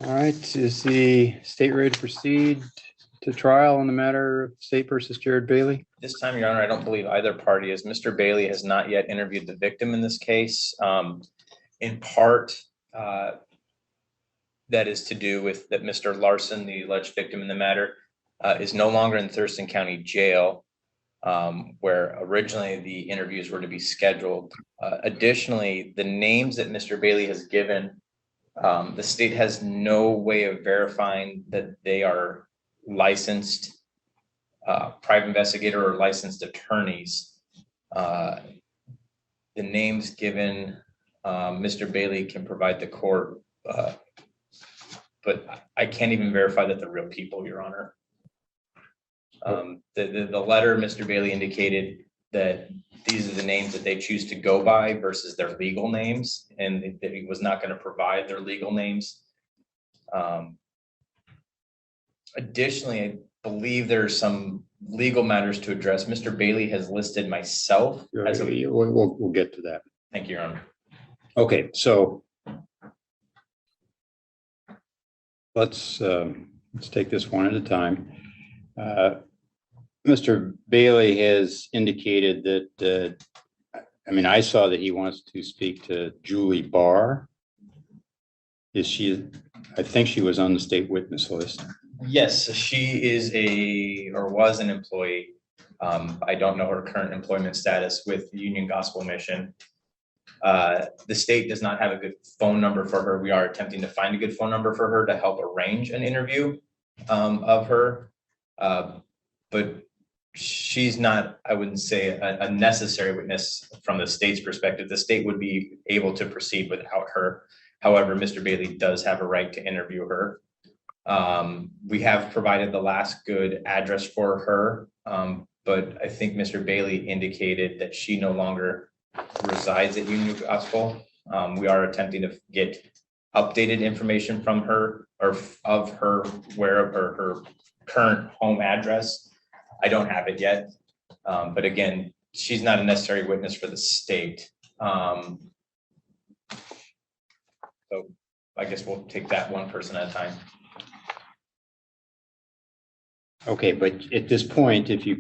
All right, is the state ready to proceed to trial on the matter of State versus Jared Bailey? This time, Your Honor, I don't believe either party is. Mr. Bailey has not yet interviewed the victim in this case. In part, that is to do with that Mr. Larson, the alleged victim in the matter, is no longer in Thurston County Jail, where originally the interviews were to be scheduled. Additionally, the names that Mr. Bailey has given, the state has no way of verifying that they are licensed private investigator or licensed attorneys. The names given, Mr. Bailey can provide the court, but I can't even verify that they're real people, Your Honor. The letter, Mr. Bailey indicated that these are the names that they choose to go by versus their legal names, and that he was not going to provide their legal names. Additionally, I believe there's some legal matters to address. Mr. Bailey has listed myself as a... We'll get to that. Thank you, Your Honor. Okay, so let's take this one at a time. Mr. Bailey has indicated that, I saw that he wants to speak to Julie Barr. Is she, I think she was on the state witness list. Yes, she is or was an employee. I don't know her current employment status with Union Gospel Mission. The state does not have a good phone number for her. We are attempting to find a good phone number for her to help arrange an interview of her. But she's not, I wouldn't say, a necessary witness from the state's perspective. The state would be able to proceed without her. However, Mr. Bailey does have a right to interview her. We have provided the last good address for her, but I think Mr. Bailey indicated that she no longer resides at Union Gospel. We are attempting to get updated information from her or of her her current home address. I don't have it yet, but again, she's not a necessary witness for the state. So I guess we'll take that one person at a time. Okay, but at this point, if you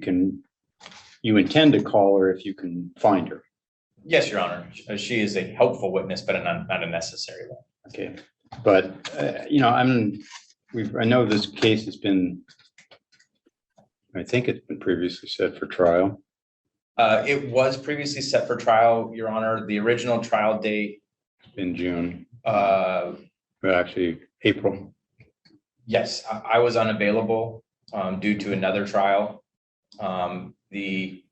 intend to call her if you can find her. Yes, Your Honor. She is a helpful witness, but not a necessary one. Okay, but I know this case has been, I think it's been previously set for trial. It was previously set for trial, Your Honor. The original trial date in June. Actually, April. Yes, I was unavailable due to another trial. The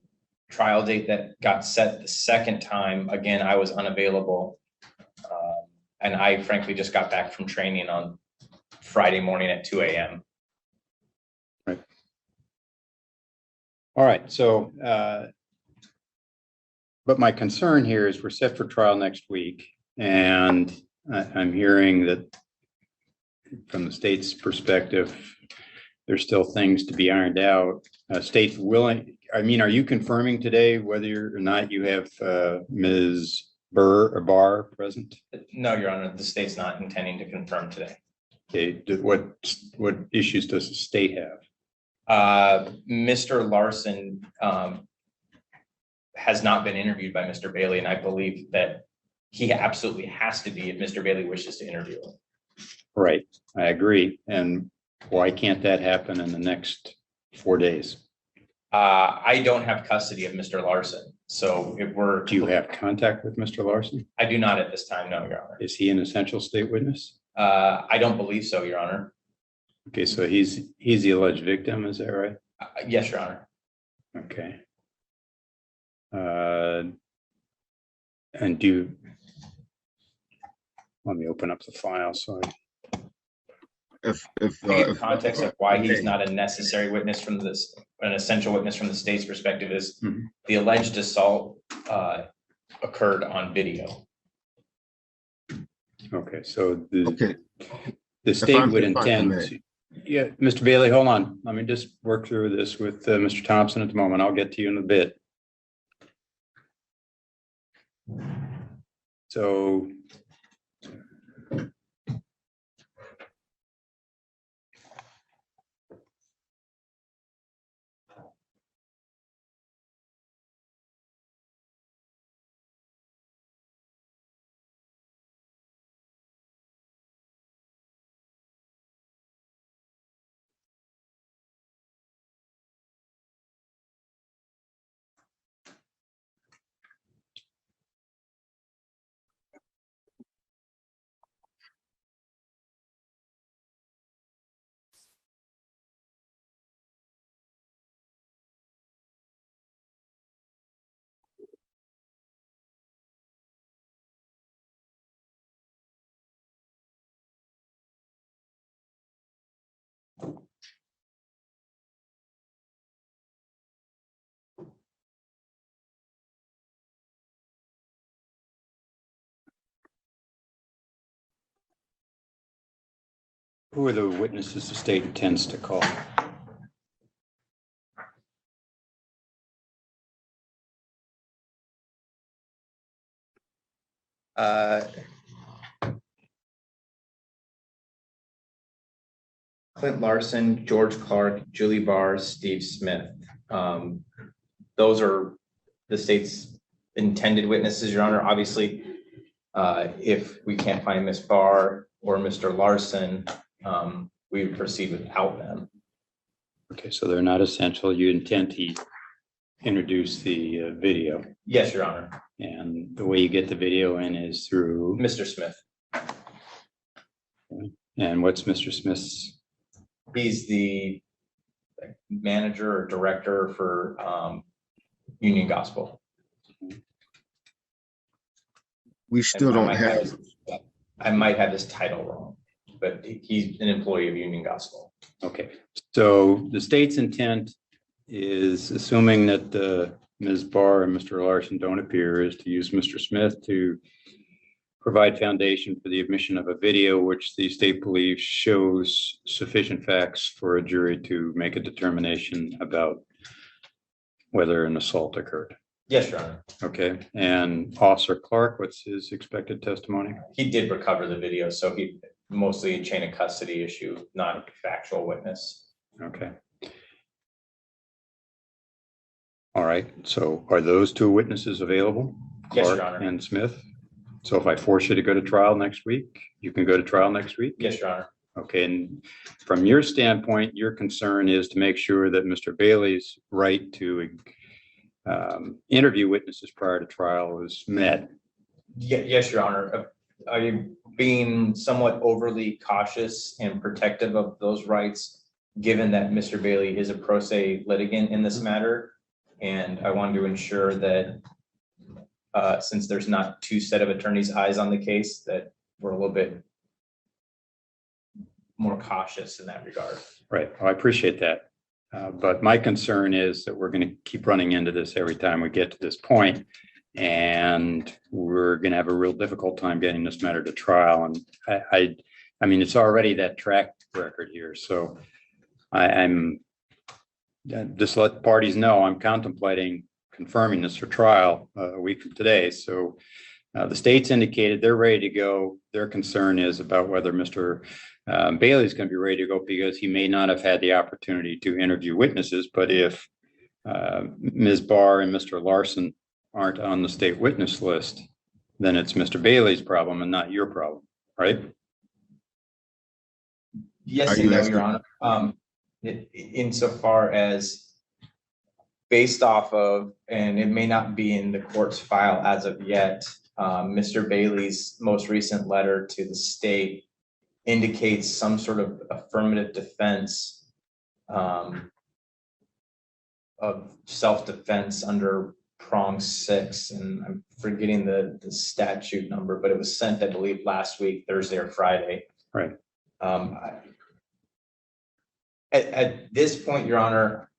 trial date that got set the second time, again, I was unavailable. And I frankly just got back from training on Friday morning at 2 a.m. Right. All right. So, but my concern here is we're set for trial next week, and I'm hearing that from the state's perspective, there's still things to be ironed out. State's willing. Are you confirming today whether or not you have Ms. Barr present? No, Your Honor, the state's not intending to confirm today. Okay, what issues does the state have? Mr. Larson has not been interviewed by Mr. Bailey, and I believe that he absolutely has to be if Mr. Bailey wishes to interview him. Right, I agree. And why can't that happen in the next 4 days? I don't have custody of Mr. Larson. So if we're... Do you have contact with Mr. Larson? I do not at this time, no, Your Honor. Is he an essential state witness? I don't believe so, Your Honor. Okay, so he's the alleged victim, is that right? Yes, Your Honor. Okay. Let me open up the file, sorry. If context of why he's not a necessary witness from this, an essential witness from the state's perspective is the alleged assault occurred on video. Okay, so the state would intend to, Yeah, Mr. Bailey, hold on. Let me just work through this with Mr. Thompson at the moment. I'll get to you in a bit. So who are the witnesses the state intends to call? Clint Larson, George Clark, Julie Barr, Steve Smith. Those are the state's intended witnesses, Your Honor. Obviously, if we can't find Ms. Barr or Mr. Larson, we would proceed without them. Okay, so they're not essential. You intend to introduce the video, Yes, Your Honor. and the way you get the video in is through, Mr. Smith. and what's Mr. Smith's? He's the manager or director for Union Gospel. We still don't I might have his title wrong, but he's an employee of Union Gospel. Okay, so the state's intent is, assuming that Ms. Barr and Mr. Larson don't appear, is to use Mr. Smith to provide foundation for the admission of a video which the state believes shows sufficient facts for a jury to make a determination about whether an assault occurred. Yes, Your Honor. Okay, and Officer Clark, what's his expected testimony? He did recover the video, so he mostly a chain of custody issue, not a factual witness. Okay. All right, so are those two witnesses available? Yes, Your Clark Honor. and Smith? So if I force you to go to trial next week, you can go to trial next week? Yes, Your Honor. Okay, and from your standpoint, your concern is to make sure that Mr. Bailey's right to interview witnesses prior to trial is met. Yes, Your Honor. Are you being somewhat overly cautious and protective of those rights, given that Mr. Bailey is a pro se litigant in this matter? And I wanted to ensure that since there's not two set of attorneys' eyes on the case, that we're a little bit more cautious in that regard. Right, well, I appreciate that. But my concern is that we're going to keep running into this every time we get to this point, and we're going to have a real difficult time getting this matter to trial. And I mean, it's already that track record here. So I'm just let parties know I'm contemplating confirming this for trial a week from today. So the state's indicated they're ready to go. Their concern is about whether Mr. Bailey's going to be ready to go because he may not have had the opportunity to interview witnesses. But if Ms. Barr and Mr. Larson aren't on the state witness list, then it's Mr. Bailey's problem and not your problem, right? Yes, and no, Your Honor. Insofar as based off of, and it may not be in the court's file as of yet, Mr. Bailey's most recent letter to the state indicates some sort of affirmative defense of self-defense under prong 6, and I'm forgetting the statute number, but it was sent, I believe, last week, Thursday or Friday. Right. At this point, Your Honor,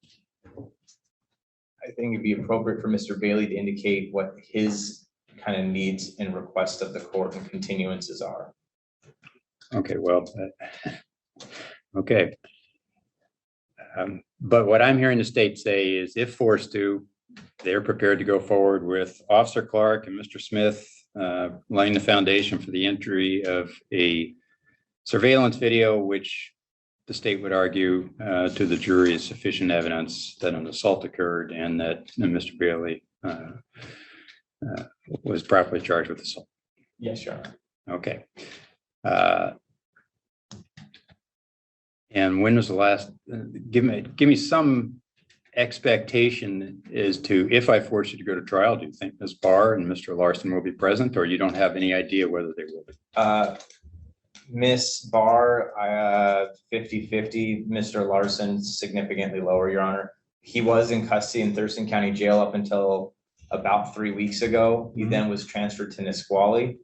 I think it'd be appropriate for Mr. Bailey to indicate what his kind of needs and requests of the court and continuances are. Okay, well, Okay. But what I'm hearing the state say is if forced to, they're prepared to go forward with Officer Clark and Mr. Smith laying the foundation for the entry of a surveillance video, which the state would argue to the jury is sufficient evidence that an assault occurred and that Mr. Bailey was properly charged with assault. Yes, Your Honor. Okay. And when was the last, give me some expectation as to if I force you to go to trial, do you think Ms. Barr and Mr. Larson will be present, or you don't have any idea whether they will be? Miss Barr, 50-50, Mr. Larson significantly lower, Your Honor. He was in custody in Thurston County Jail up until about 3 weeks ago. He then was transferred to Nisqually.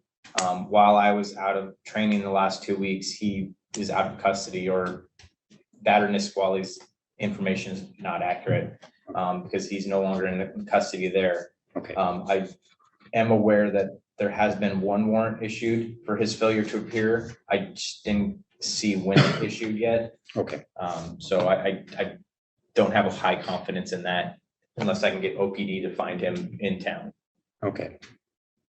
While I was out of training the last 2 weeks, he is out of custody, or that or Nisqually's information is not accurate because he's no longer in custody there. Okay. I am aware that there has been one warrant issued for his failure to appear. I just didn't see when it issued yet. Okay. So I don't have a high confidence in that unless I can get OPD to find him in town. Okay.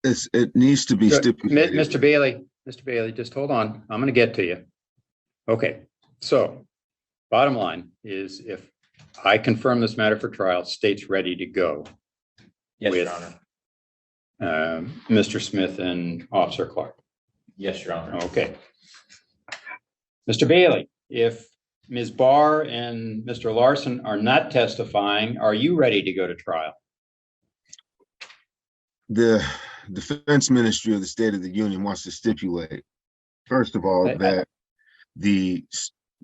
It needs to be stipulated. Mr. Bailey, just hold on. I'm going to get to you. Okay. So bottom line is if I confirm this matter for trial, state's ready to go. Yes, with, Your Honor. Mr. Smith and Officer Clark. Yes, Your Honor. Okay. Mr. Bailey, if Ms. Barr and Mr. Larson are not testifying, are you ready to go to trial? The Defense Ministry of the State of the Union wants to stipulate, first of all, that the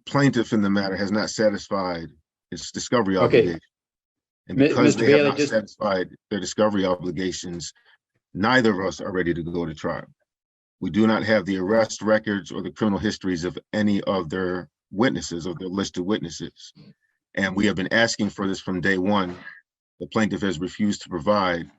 plaintiff in the matter has not satisfied its discovery obligation. And because Mr. they Bailey, have not satisfied their discovery obligations, neither of us are ready to go to trial. We do not have the arrest records or the criminal histories of any of their witnesses or their listed witnesses. And we have been asking for this from day one. The plaintiff has refused to provide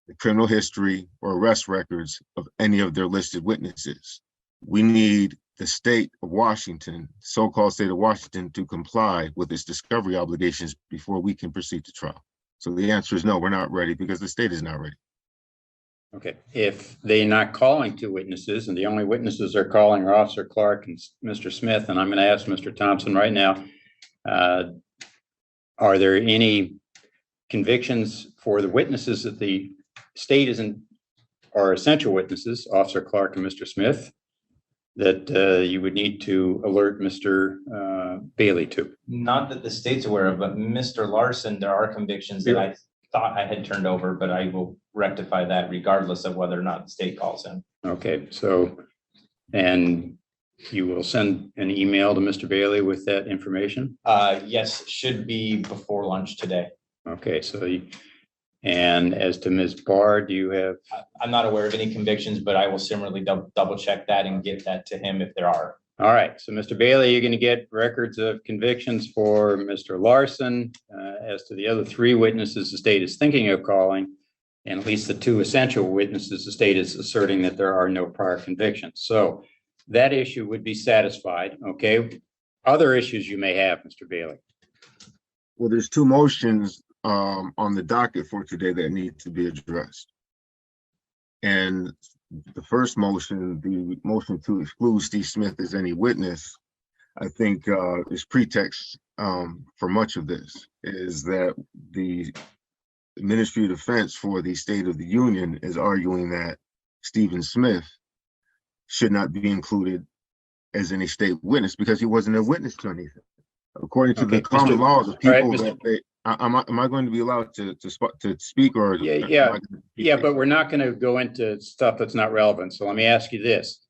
the criminal history or arrest records of any of their listed witnesses. We need the state of Washington, so-called state of Washington, to comply with its discovery obligations before we can proceed to trial. So the answer is no, we're not ready because the state is not ready. Okay, if they're not calling two witnesses and the only witnesses they're calling are Officer Clark and Mr. Smith, and I'm going to ask Mr. Thompson right now, are there any convictions for the witnesses that the state isn't, are essential witnesses, Officer Clark and Mr. Smith, that you would need to alert Mr. Bailey to? Not that the state's aware of, but Mr. Larson, there are convictions that I thought I had turned over, but I will rectify that regardless of whether or not the state calls him. Okay, so, and you will send an email to Mr. Bailey with that information? Yes, should be before lunch today. Okay, so, and as to Ms. Barr, do you have? I'm not aware of any convictions, but I will similarly double check that and get that to him if there are. All right, so Mr. Bailey, you're going to get records of convictions for Mr. Larson. As to the other three witnesses the state is thinking of calling, and at least the two essential witnesses, the state is asserting that there are no prior convictions. So that issue would be satisfied, okay? Other issues you may have, Mr. Bailey. Well, there's two motions on the docket for today that need to be addressed. And the first motion, the motion to exclude Steve Smith as any witness, I think is pretext for much of this, is that the Ministry of Defense for the State of the Union is arguing that Stephen Smith should not be included as any state witness because he wasn't a witness to anything. According to the common laws of people that they, am I going to be allowed to speak or? Yeah, but we're not going to go into stuff that's not relevant. So let me ask you this.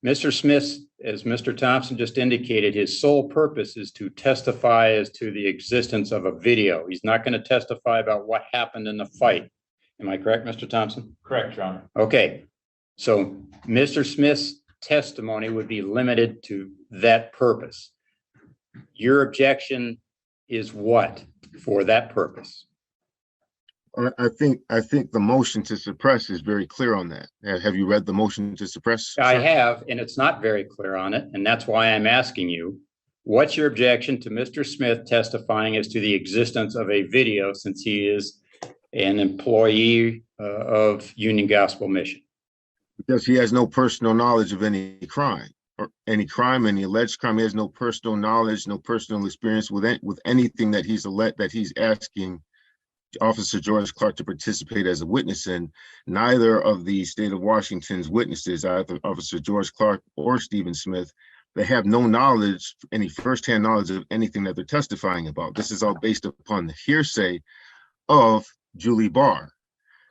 Mr. Smith, as Mr. Thompson just indicated, his sole purpose is to testify as to the existence of a video. He's not going to testify about what happened in the fight. Am I correct, Mr. Thompson? Correct, Your Honor. Okay, so Mr. Smith's testimony would be limited to that purpose. Your objection is what for that purpose? I think the motion to suppress is very clear on that. Have you read the motion to suppress? I have, and it's not very clear on it, and that's why I'm asking you What's your objection to Mr. Smith testifying as to the existence of a video, since he is an employee of Union Gospel Mission? Because he has no personal knowledge of any crime, any alleged crime. He has no personal knowledge, no personal experience with anything that he's asking Officer George Clark to participate as a witness in. Neither of the state of Washington's witnesses, either Officer George Clark or Stephen Smith, they have no knowledge, any firsthand knowledge of anything that they're testifying about. This is all based upon the hearsay of Julie Barr.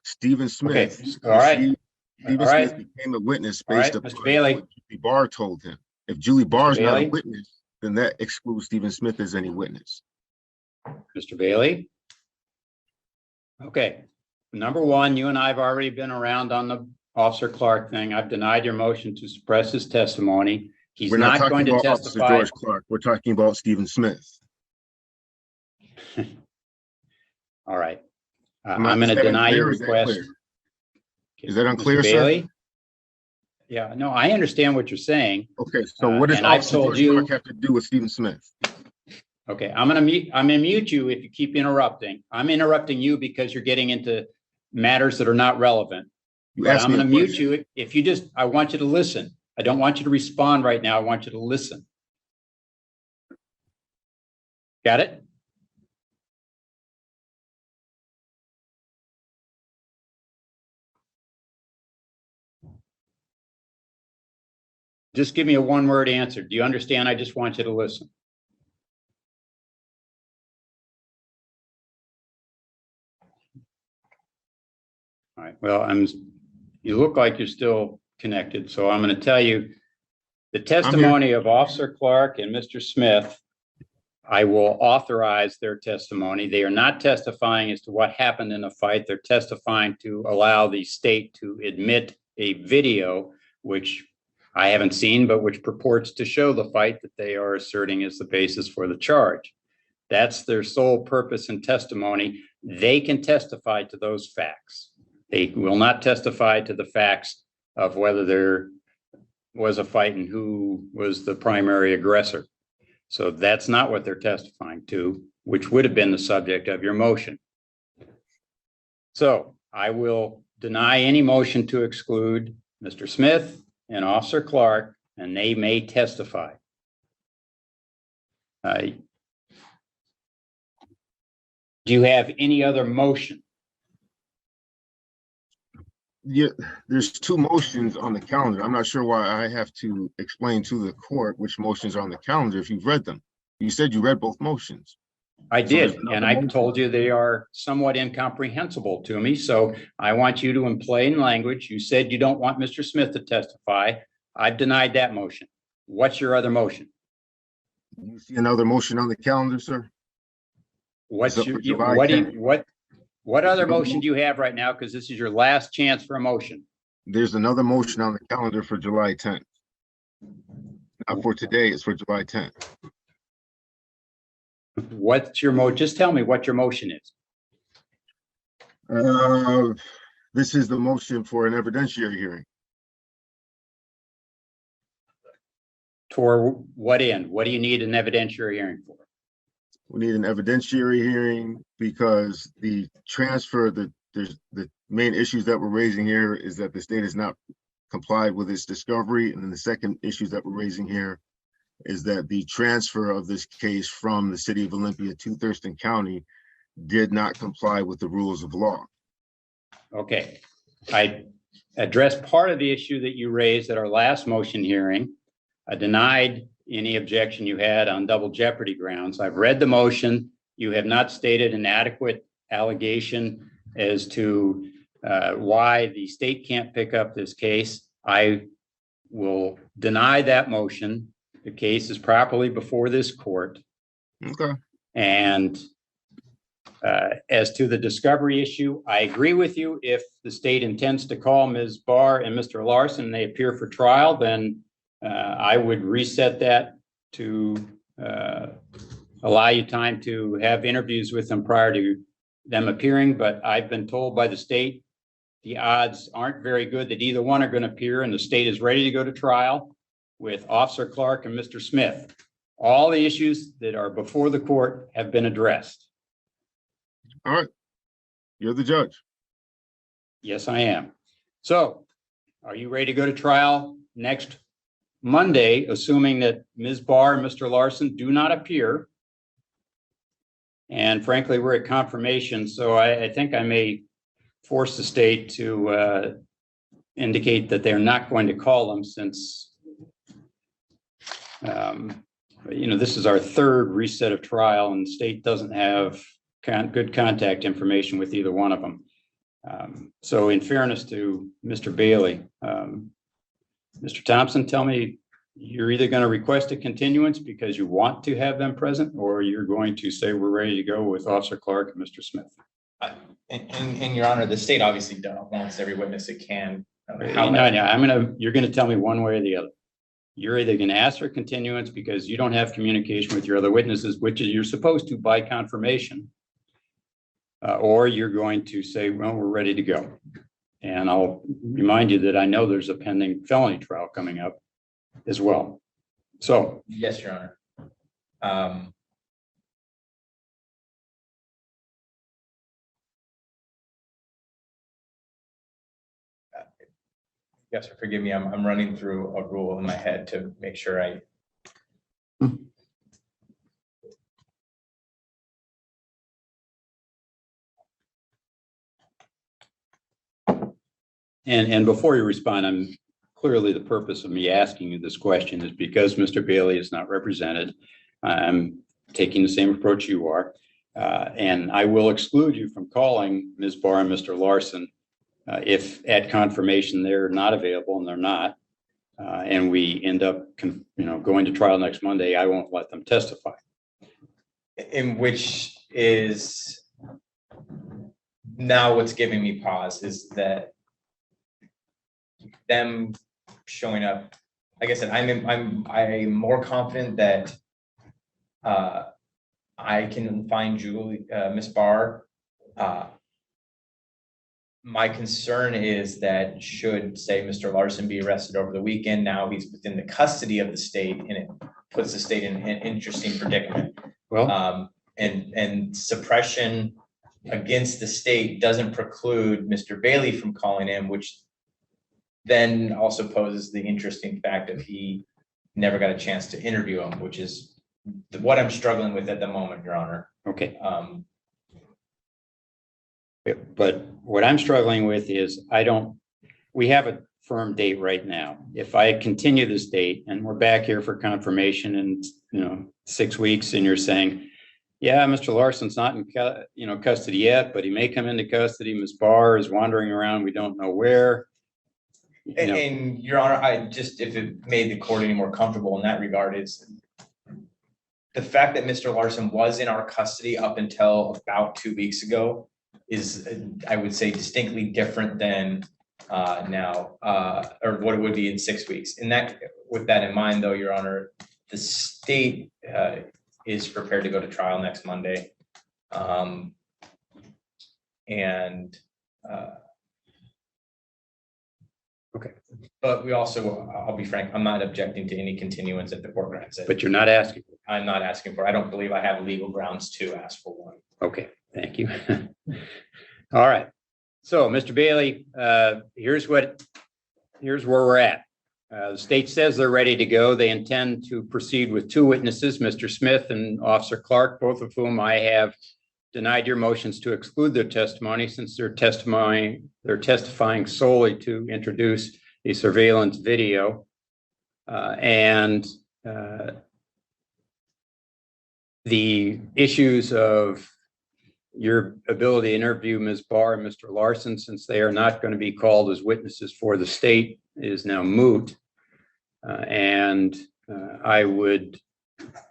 Stephen Smith. Okay. All right. Stephen Smith became a witness based upon Mr. Bailey. what Julie Barr told him. If Julie Barr is not a Bailey. witness, then that excludes Stephen Smith as any witness. Mr. Bailey? Okay. Number one, you and I have already been around on the Officer Clark thing. I've denied your motion to suppress his testimony. He's We're not not going talking to about testify. Officer George Clark. We're talking about Stephen Smith. All right. I'm Is going to that deny your unclear? Is that request. clear? Is that unclear, Mr. sir? Bailey? Yeah, no, I understand what you're saying. Okay, so what does and I've Officer told George you- Clark have to do with Stephen Smith? Okay, I'm gonna mute you if you keep interrupting. I'm interrupting you because you're getting into matters that are not relevant. You But asked I'm me a gonna mute question. you if you just, I want you to listen. I don't want you to respond right now. I want you to listen. Got it? Just give me a one-word answer. Do you understand? I just want you to listen. All right, well, you look like you're still connected, so I'm going to tell you the testimony of Officer Clark and Mr. Smith. I will authorize their testimony. They are not testifying as to what happened in a fight. They're testifying to allow the state to admit a video, which I haven't seen, but which purports to show the fight that they are asserting as the basis for the charge. That's their sole purpose and testimony. They can testify to those facts. They will not testify to the facts of whether there was a fight and who was the primary aggressor. So that's not what they're testifying to, which would have been the subject of your motion. So I will deny any motion to exclude Mr. Smith and Officer Clark, and they may testify. Do you have any other motion? Yeah, there's two motions on the calendar. I'm not sure why I have to explain to the court which motions are on the calendar if you've read them. You said you read both motions. I So did, there's another and I motion. told you they are somewhat incomprehensible to me. So I want you to, in plain language, you said you don't want Mr. Smith to testify. I've denied that motion. What's your other motion? You see another motion on the calendar, sir? What's It's up your, for July what do 10th. you, what other motion do you have right now? Because this is your last chance for a motion. There's another motion on the calendar for July 10th. Not for today, it's for July 10th. What's your just tell me what your motion is. This is the motion for an evidentiary hearing. Toward what end? What do you need an evidentiary hearing for? We need an evidentiary hearing because the transfer, the main issues that we're raising here is that the state has not complied with its discovery. And then the second issue that we're raising here is that the transfer of this case from the city of Olympia to Thurston County did not comply with the rules of law. Okay, I addressed part of the issue that you raised at our last motion hearing. I denied any objection you had on double jeopardy grounds. I've read the motion. You have not stated an adequate allegation as to why the state can't pick up this case. I will deny that motion. The case is properly before this court. Okay. And as to the discovery issue, I agree with you. If the state intends to call Ms. Barr and Mr. Larson and they appear for trial, then I would reset that to allow you time to have interviews with them prior to them appearing. But I've been told by the state the odds aren't very good that either one are going to appear, and the state is ready to go to trial with Officer Clark and Mr. Smith. all the issues that are before the court have been addressed. All right. You're the judge. Yes, I am. So are you ready to go to trial next Monday, assuming that Ms. Barr and Mr. Larson do not appear? And frankly, we're at confirmation, so I think I may force the state to indicate that they're not going to call them since, this is our third reset of trial and the state doesn't have good contact information with either one of them. So in fairness to Mr. Bailey, Mr. Thompson, tell me, you're either going to request a continuance because you want to have them present, or you're going to say we're ready to go with Officer Clark and Mr. Smith. In Your Honor, the state obviously wants every witness it can. You're going to tell me one way or the other. You're either going to ask for continuance because you don't have communication with your other witnesses, which is you're supposed to by confirmation, or you're going to say, well, we're ready to go. And I'll remind you that I know there's a pending felony trial coming up as well. So. Yes, Your Honor. Yes, forgive me. I'm running through a rule in my head to make sure I. And before you respond, clearly the purpose of me asking you this question is because Mr. Bailey is not represented. I'm taking the same approach you are. And I will exclude you from calling Ms. Barr and Mr. Larson if at confirmation they're not available, and they're not, and we end up going to trial next Monday, I won't let them testify. In which is now what's giving me pause is that them showing up. Like I said, I'm more confident that I can find Miss Barr. My concern is that should, say, Mr. Larson be arrested over the weekend, now he's within the custody of the state, and it puts the state in an interesting predicament. Well, and suppression against the state doesn't preclude Mr. Bailey from calling in, which then also poses the interesting fact that he never got a chance to interview him, which is what I'm struggling with at the moment, Your Honor. okay. But what I'm struggling with is we have a firm date right now. If I continue this date and we're back here for confirmation in 6 weeks, and you're saying, yeah, Mr. Larson's not in custody yet, but he may come into custody. Ms. Barr is wandering around. We don't know where. And Your Honor, if it made the court any more comfortable in that regard, is the fact that Mr. Larson was in our custody up until about 2 weeks ago is, I would say, distinctly different than now, or what it would be in 6 weeks. With that in mind, though, Your Honor, the state is prepared to go to trial next Monday. Okay. But we also, I'll be frank, I'm not objecting to any continuance at the court grants it. But you're not asking. I'm not asking for, I don't believe I have legal grounds to ask for one. Okay, thank you. All right. So, Mr. Bailey, here's where we're at. The state says they're ready to go. They intend to proceed with 2 witnesses, Mr. Smith and Officer Clark, both of whom I have denied your motions to exclude their testimony since they're testifying solely to introduce a surveillance video. The issues of your ability to interview Ms. Barr and Mr. Larson, since they are not going to be called as witnesses for the state, is now moot. I would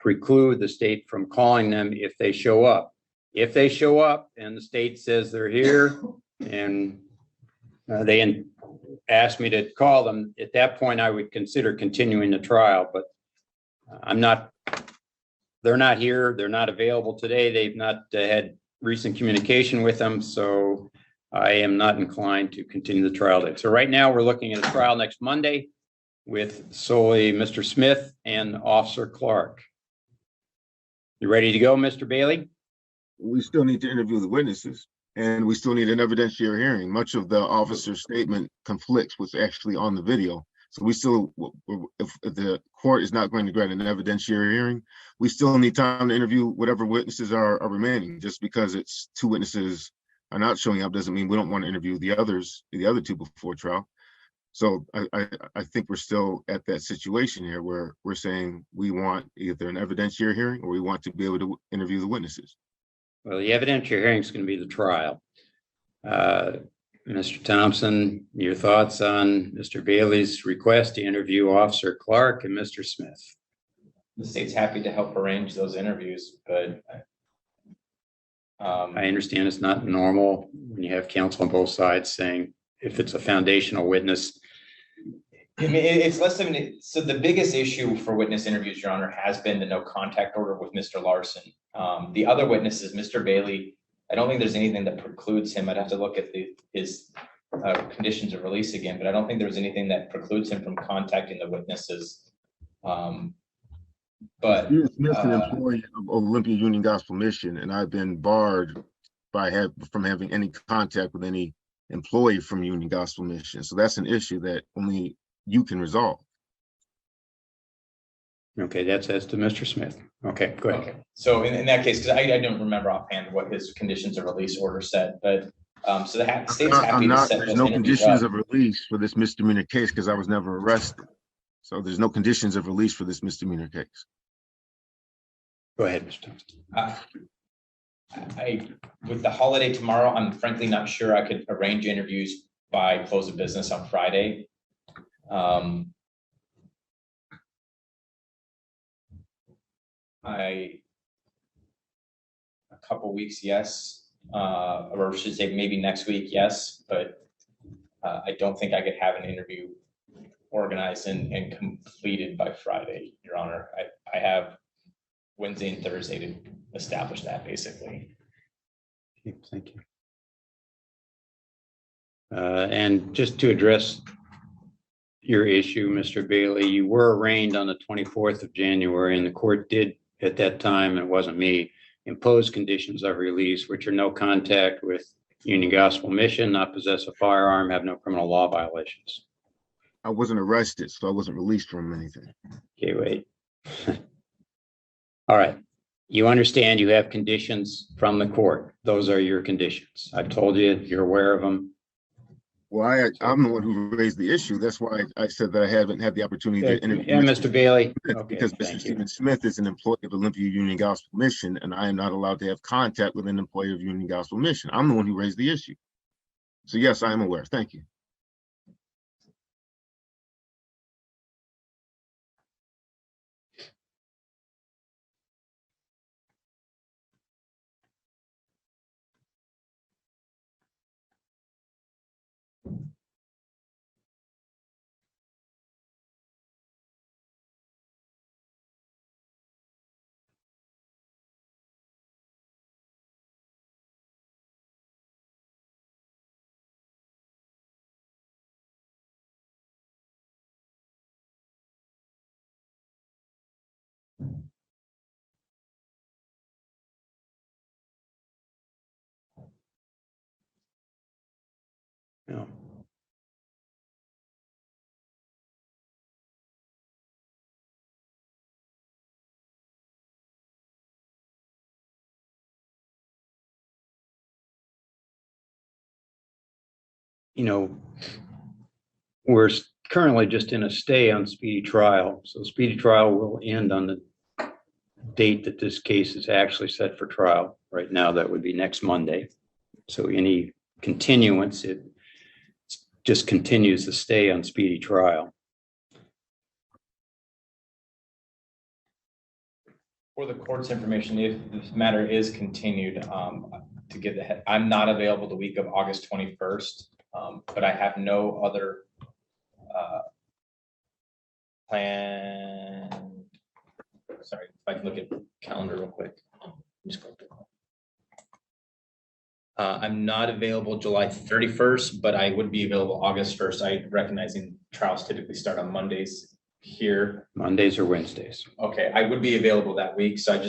preclude the state from calling them if they show up. If they show up and the state says they're here and they ask me to call them, at that point, I would consider continuing the trial, but they're not here. They're not available today. They've not had recent communication with them. So I am not inclined to continue the trial date. So right now we're looking at a trial next Monday with solely Mr. Smith and Officer Clark. You ready to go, Mr. Bailey? We still need to interview the witnesses, and we still need an evidentiary hearing. Much of the officer's statement conflicts with actually on the video. So we still, if the court is not going to grant an evidentiary hearing, we still need time to interview whatever witnesses are remaining. Just because it's 2 witnesses are not showing up doesn't mean we don't want to interview the other 2 before trial. So I think we're still at that situation here where we're saying we want either an evidentiary hearing or we want to be able to interview the witnesses. Well, the evidentiary hearing is going to be the trial. Mr. Thompson, your thoughts on Mr. Bailey's request to interview Officer Clark and Mr. Smith? The state's happy to help arrange those interviews, but I understand it's not normal when you have counsel on both sides saying if it's a foundational witness. I mean, it's less than, so the biggest issue for witness interviews, Your Honor, has been the no contact order with Mr. Larson. The other witnesses, Mr. Bailey, I don't think there's anything that precludes him. I'd have to look at his conditions of release again, but I don't think there was anything that precludes him from contacting the witnesses. But Smith's an employee of Olympia Union Gospel Mission, and I've been barred from having any contact with any employee from Union Gospel Mission. So that's an issue that only you can resolve. Okay, that's as to Mr. Smith. Okay, go ahead. okay, so in that case, because I don't remember offhand what his conditions of release order said, but so the state's happy to set There's those no interviews conditions up. of release for this misdemeanor case because I was never arrested. So there's no conditions of release for this misdemeanor case. Go ahead, Mr. Thompson. With the holiday tomorrow, I'm frankly not sure I could arrange interviews by close of business on Friday. A couple weeks, yes, or I should say maybe next week, yes, but I don't think I could have an interview organized and completed by Friday, Your Honor. I have Wednesday and Thursday to establish that, basically. Okay, thank you. And just to address your issue, Mr. Bailey, you were arraigned on the 24th of January, and the court did at that time, and it wasn't me, impose conditions of release, which are no contact with Union Gospel Mission, not possess a firearm, have no criminal law violations. I wasn't arrested, so I wasn't released from anything. Okay, wait. All right. You understand you have conditions from the court. Those are your conditions. I've told you, you're aware of them. Well, I'm the one who raised the issue. That's why I said that I haven't had the opportunity to interview. Yeah, Mr. Bailey. Okay, because Mr. thank you. Stephen Smith is an employee of Olympia Union Gospel Mission, and I am not allowed to have contact with an employee of Union Gospel Mission. I'm the one who raised the issue. So yes, I am aware. Thank you. No. You know, we're currently just in a stay on speedy trial. So speedy trial will end on the date that this case is actually set for trial. Right now, that would be next Monday. So any continuance, it just continues to stay on speedy trial. For the court's information, if this matter is continued, to give the head, I'm not available the week of August 21st, but I have no other plan. Sorry, if I can look at the calendar real quick. I'm not available July 31st, but I would be available August 1st. I recognizing trials typically start on Mondays. here. Mondays or Wednesdays? Okay, I would be available that week, so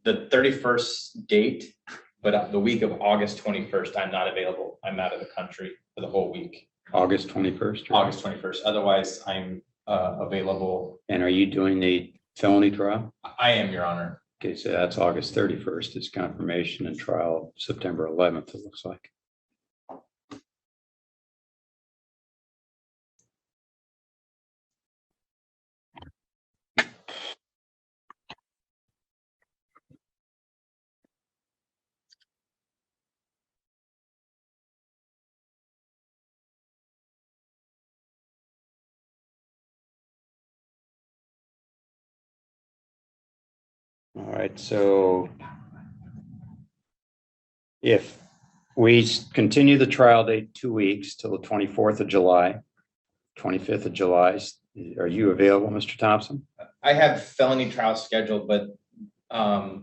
the 31st date, but the week of August 21st, I'm not available. I'm out of the country for the whole week. August 21st? August 21st. Otherwise, I'm available. And are you doing the felony trial? I am, Your Honor. Okay, so that's August 31st. It's confirmation and trial September 11th, it looks like. All right, so if we continue the trial date 2 weeks till the 24th of July, 25th of July, are you available, Mr. Thompson? I have felony trial scheduled, but I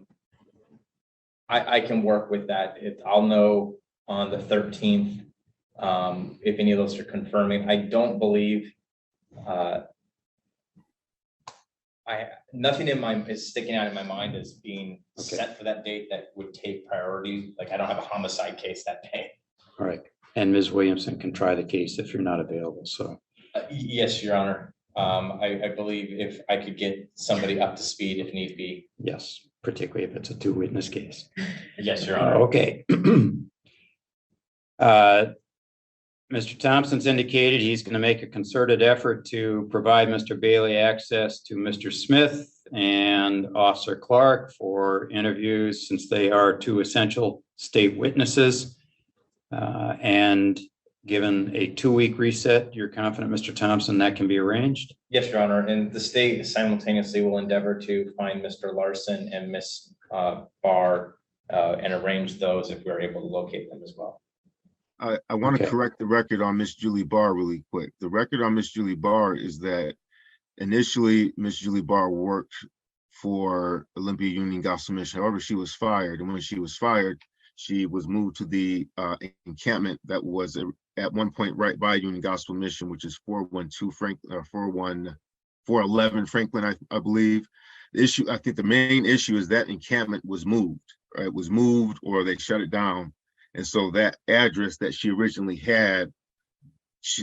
can work with that. I'll know on the 13th if any of those are confirming. I don't believe nothing is sticking out in my mind as being set for that date that would take priority. Like I don't have a homicide case that day. All right, and Ms. Williamson can try the case if you're not available, so. Yes, Your Honor. I believe if I could get somebody up to speed if need be. Yes, particularly if it's a 2-witness case. Yes, Your Honor. Okay. Mr. Thompson's indicated he's going to make a concerted effort to provide Mr. Bailey access to Mr. Smith and Officer Clark for interviews since they are 2 essential state witnesses. And given a 2-week reset, you're confident, Mr. Thompson, that can be arranged? Yes, Your Honor. And the state simultaneously will endeavor to find Mr. Larson and Miss Barr and arrange those if we're able to locate them as well. I want to correct the record on Miss Julie Barr really quick. The record on Miss Julie Barr is that initially Miss Julie Barr worked for Olympia Union Gospel Mission. However, she was fired. And when she was fired, she was moved to the encampment that was at one point right by Union Gospel Mission, which is 411 Franklin, I believe. The issue, I think the main issue is that encampment was moved. Right? It was moved or they shut it down. And so that address that she originally had,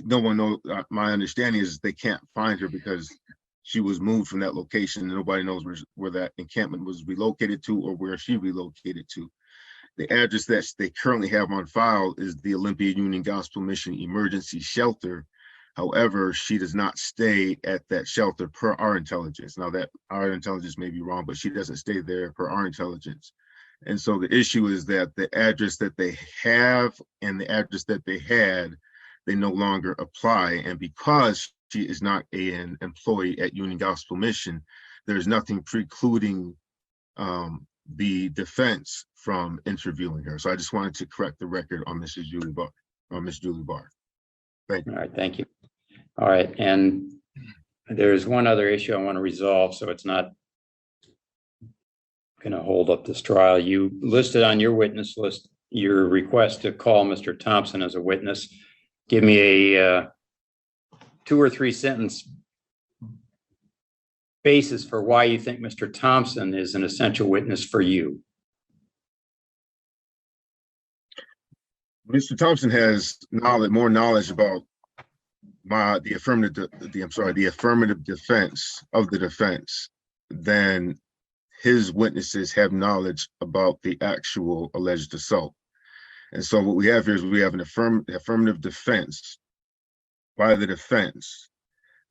no one knows. My understanding is they can't find her because she was moved from that location. And nobody knows where that encampment was relocated to or where she relocated to. The address that they currently have on file is the Olympia Union Gospel Mission Emergency Shelter. However, she does not stay at that shelter per our intelligence. Now that our intelligence may be wrong, but she doesn't stay there per our intelligence. And so the issue is that the address that they have and the address that they had, they no longer apply. And because she is not an employee at Union Gospel Mission, there's nothing precluding the defense from interviewing her. So I just wanted to correct the record on Mrs. Julie Barr, on Miss Julie Barr. Thank you. All right, thank you. All right, and there's one other issue I want to resolve, so it's not going to hold up this trial. You listed on your witness list your request to call Mr. Thompson as a witness. Give me a 2 or 3 sentence basis for why you think Mr. Thompson is an essential witness for you. Mr. Thompson has more knowledge about the affirmative defense of the defense than his witnesses have knowledge about the actual alleged assault. And so what we have here is we have an affirmative defense by the defense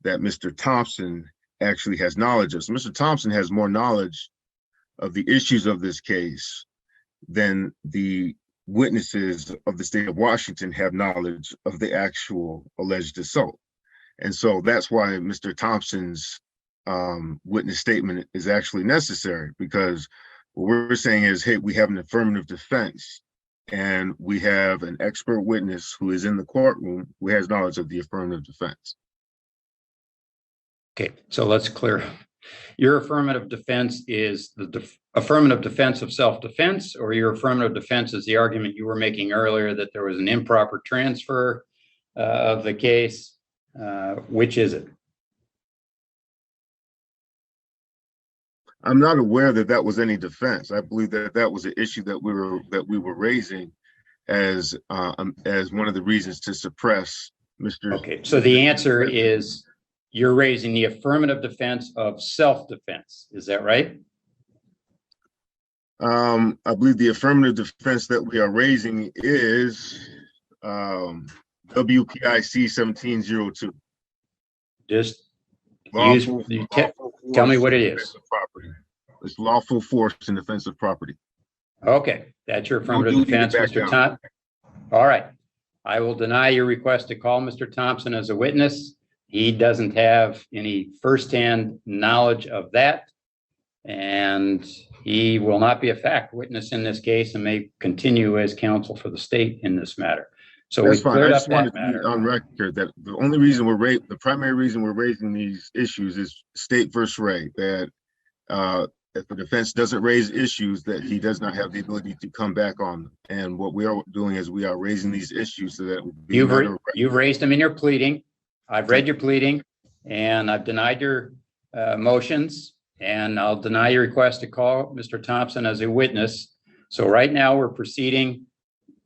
that Mr. Thompson actually has knowledge of. So Mr. Thompson has more knowledge of the issues of this case than the witnesses of the state of Washington have knowledge of the actual alleged assault. And so that's why Mr. Thompson's witness statement is actually necessary, because what we're saying is, hey, we have an affirmative defense and we have an expert witness who is in the courtroom who has knowledge of the affirmative defense. Okay, so let's clear. Your affirmative defense is the affirmative defense of self-defense, or your affirmative defense is the argument you were making earlier that there was an improper transfer of the case. Which is it? I'm not aware that that was any defense. I believe that that was an issue that we were raising as one of the reasons to suppress Mr. Okay, so the answer is you're raising the affirmative defense of self-defense. Is that right? I believe the affirmative defense that we are raising is WPIC 1702. Just Lawful, tell me what it in is. defense of property. It's lawful force in defense of property. Okay, that's your affirmative duty to defense, back Mr. down. Thompson. All right. I will deny your request to call Mr. Thompson as a witness. He doesn't have any firsthand knowledge of that. And he will not be a fact witness in this case and may continue as counsel for the state in this matter. So we That's fine. I cleared up just wanted that to be matter. on record that the only reason the primary reason we're raising these issues is State versus Ray, that if the defense doesn't raise issues, that he does not have the ability to come back on them. And what we are doing is we are raising these issues so that it would be a matter of You've raised them in your pleading. I've read your pleading and I've denied your motions, and I'll deny your request to call Mr. Thompson as a witness. So right now we're proceeding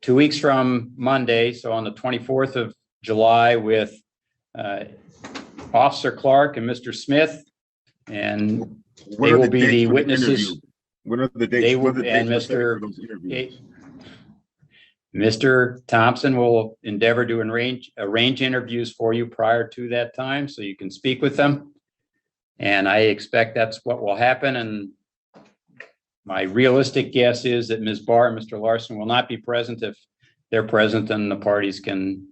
2 weeks from Monday, so on the 24th of July, with Officer Clark and Mr. Smith, and What they are will the be dates the for witnesses. interview? What are the dates? They what are will, the and dates for Mr. those interviews? Mr. Thompson will endeavor to arrange interviews for you prior to that time, so you can speak with them. And I expect that's what will happen. And my realistic guess is that Ms. Barr and Mr. Larson will not be present. If they're present, then the parties can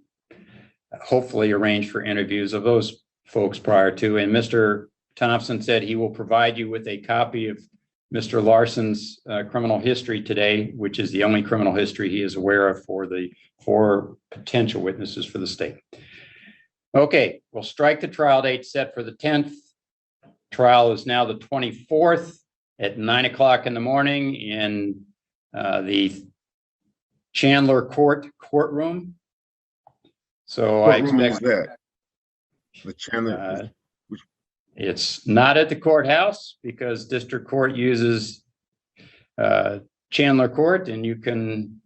hopefully arrange for interviews of those folks prior to. And Mr. Thompson said he will provide you with a copy of Mr. Larson's criminal history today, which is the only criminal history he is aware of for the four potential witnesses for the state. Okay, we'll strike the trial date set for the 10th. Trial is now the 24th at 9 o'clock in the morning in the Chandler courtroom. So What I room is expect that? The Chandler. it's not at the courthouse because district court uses Chandler Court, and you can.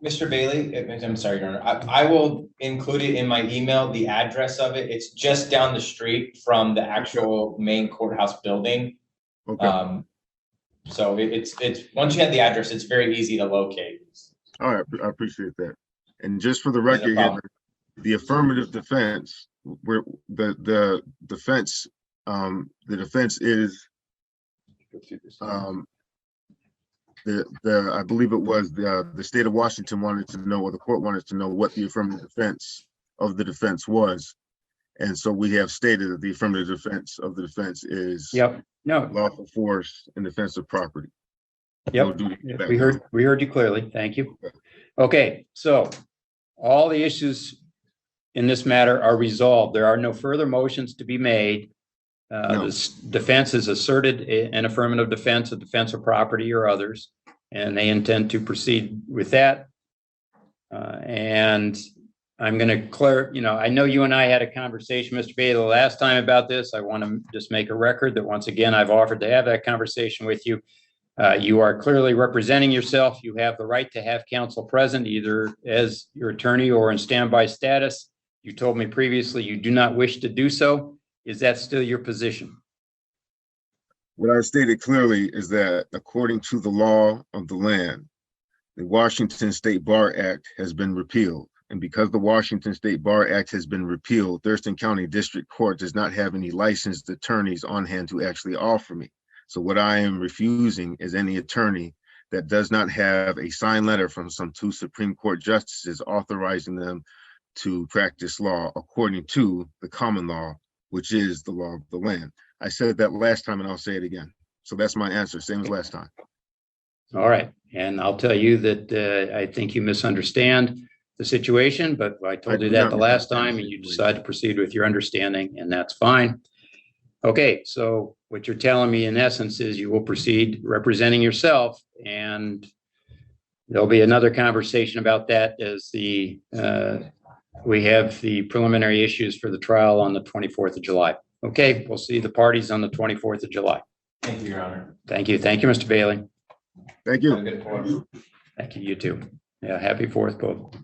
Mr. Bailey, I'm sorry, Your Honor, I will include it in my email, the address of it. It's just down the street from the actual main courthouse building. Okay. So it's once you have the address, it's very easy to locate. All right. I appreciate that. And just for the No record, problem. the affirmative defense, where the defense is I believe it was the state of Washington wanted to know, or the court wanted to know, what the affirmative defense of the defense was. And so we have stated that the affirmative defense of the defense is lawful force in defense of property. Yep. No We heard you clearly. Thank you. Okay, so all the issues in this matter are resolved. There are no further motions to be made. This defense has asserted an affirmative defense, a defense of property or others, and they intend to proceed with that. And I'm going to clear, I know you and I had a conversation, Mr. Bailey, the last time about this. I want to just make a record that once again, I've offered to have that conversation with you. You are clearly representing yourself. You have the right to have counsel present, either as your attorney or in standby status. You told me previously you do not wish to do so. Is that still your position? What I stated clearly is that according to the law of the land, the Washington State Bar Act has been repealed. And because the Washington State Bar Act has been repealed, Thurston County District Court does not have any licensed attorneys on hand to actually offer me. So what I am refusing is any attorney that does not have a signed letter from some two Supreme Court justices authorizing them to practice law according to the common law, which is the law of the land. I said that last time and I'll say it again. So that's my answer, same as last time. All right. And I'll tell you that I think you misunderstand the situation, but I told you that the last time and you decided to proceed with your understanding, and that's fine. Okay, so what you're telling me in essence is you will proceed representing yourself, and there'll be another conversation about that as we have the preliminary issues for the trial on the 24th of July. Okay, we'll see the parties on the 24th of July. Thank you, Your Honor. Thank you. Thank you, Mr. Bailey. Thank Have a you. good Fourth. Thank you, you too. Yeah, happy 4th, both.